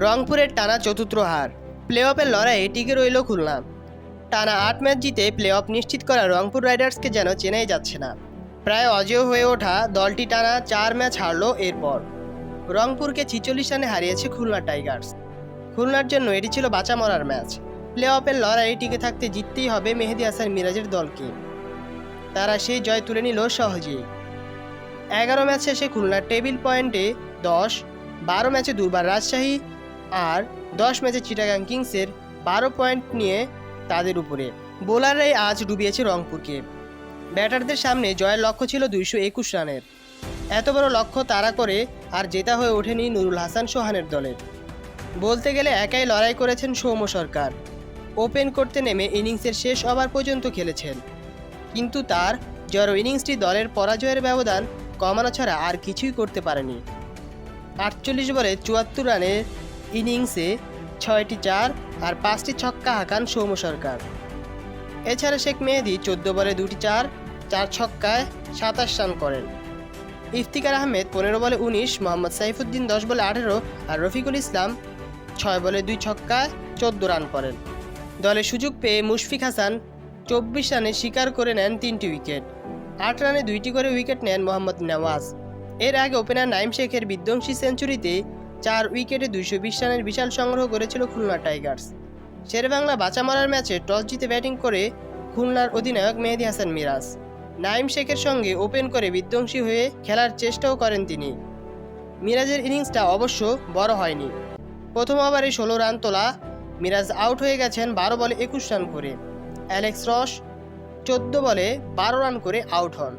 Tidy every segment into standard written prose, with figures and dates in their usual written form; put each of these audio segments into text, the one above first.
রংপুরের টানা চতুর্থ হার, প্লে অফের লড়াইয়ে টিকে রইল খুলনা। টানা ৮ ম্যাচ জিতে প্লে অফ নিশ্চিত করা রংপুর রাইডার্সকে যেন চেনাই যাচ্ছে না। প্রায় অজেয় হয়ে ওঠা দলটি টানা ৪ ম্যাচ হারল। এরপর রংপুরকে ৪৬ রানে হারিয়েছে খুলনা টাইগার্স। খুলনার জন্য এটি ছিল বাঁচা মরার ম্যাচ। প্লে অফের লড়াইয়ে টিকে থাকতে জিততেই হবে মেহেদী হাসান মিরাজের দলকে। তারা সেই জয় তুলে নিল সহজেই। ১১ ম্যাচ শেষে খুলনার টেবিল পয়েন্টে ১০, ১২ ম্যাচে দুর্বার রাজশাহী আর ১০ ম্যাচে চিটাগাং কিংসের ১২ পয়েন্ট নিয়ে তাদের উপরে। বোলাররাই আজ ডুবিয়েছে রংপুরকে। ব্যাটারদের সামনে জয়ের লক্ষ্য ছিল ২২১ রানের। এত বড় লক্ষ্য তাড়া করে আর জেতা হয়ে ওঠেনি নুরুল হাসান সোহানের দলের। বলতে গেলে একাই লড়াই করেছেন সৌম্য সরকার। ওপেন করতে নেমে ইনিংসের শেষ ওভার পর্যন্ত খেলেছেন, কিন্তু তার জড়ো ইনিংসটি দলের পরাজয়ের ব্যবধান কমানো ছাড়া আর কিছুই করতে পারেনি। ৪৮ বলে ৭৪ রানের ইনিংসে ৬টি ৪ আর ৫টি ছক্কা হাঁকান সৌম্য সরকার। এছাড়া শেখ মেহেদী ১৪ বলে ২টি ৪, ৪ ছক্কায় ২৭ রান করেন। ইফতিকার আহমেদ ১৫ বলে ১৯, মোহাম্মদ সাইফুদ্দিন ১০ বলে ১৮ আর রফিকুল ইসলাম ৬ বলে ২ ছক্কায় ১৪ রান করেন। দলে সুযোগ পেয়ে মুশফিক হাসান ২৪ রানে শিকার করে নেন ৩টি উইকেট। ৮ রানে ২টি করে উইকেট নেন মোহাম্মদ নেওয়াজ। এর আগে ওপেনার নাইম শেখের বিধ্বংসী সেঞ্চুরিতে ৪ উইকেটে ২২০ রানের বিশাল সংগ্রহ করেছিল খুলনা টাইগার্স। শেরেবাংলা বাঁচা মরার ম্যাচে টস জিতে ব্যাটিং করে খুলনার অধিনায়ক মেহেদী হাসান মিরাজ নাইম শেখের সঙ্গে ওপেন করে বিধ্বংসী হয়ে খেলার চেষ্টাও করেন তিনি। মিরাজের ইনিংসটা অবশ্য বড় হয়নি। প্রথম ওভারে ১৬ রান তোলা মিরাজ আউট হয়ে গেছেন ১২ বলে ২১ রান করে। অ্যালেক্স রস ১৪ বলে ১২ রান করে আউট হন।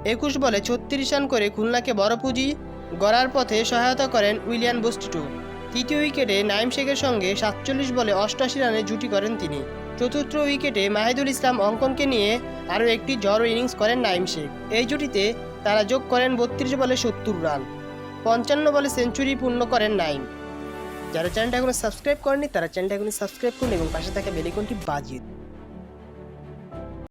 ২১ বলে ৩৬ রান করে খুলনাকে বড় পুঁজি গড়ার পথে সহায়তা করেন উইলিয়ান বস্টিটো। তৃতীয় উইকেটে নাইম শেখের সঙ্গে ৪৭ বলে ৮৮ রানে জুটি করেন তিনি। চতুর্থ উইকেটে মাহিদুল ইসলাম অঙ্কনকে নিয়ে আরও একটি জড়ো ইনিংস করেন নাইম শেখ। এই জুটিতে তারা যোগ করেন ৩২ বলে ৭০ রান। ৫৫ বলে সেঞ্চুরি পূর্ণ করেন নাইম। যারা চ্যানেলটা এখনো সাবস্ক্রাইব করেনি তারা চ্যানেলটা এখনো সাবস্ক্রাইব করুন এবং পাশে থাকা বেল আইকনটি বাজিয়ে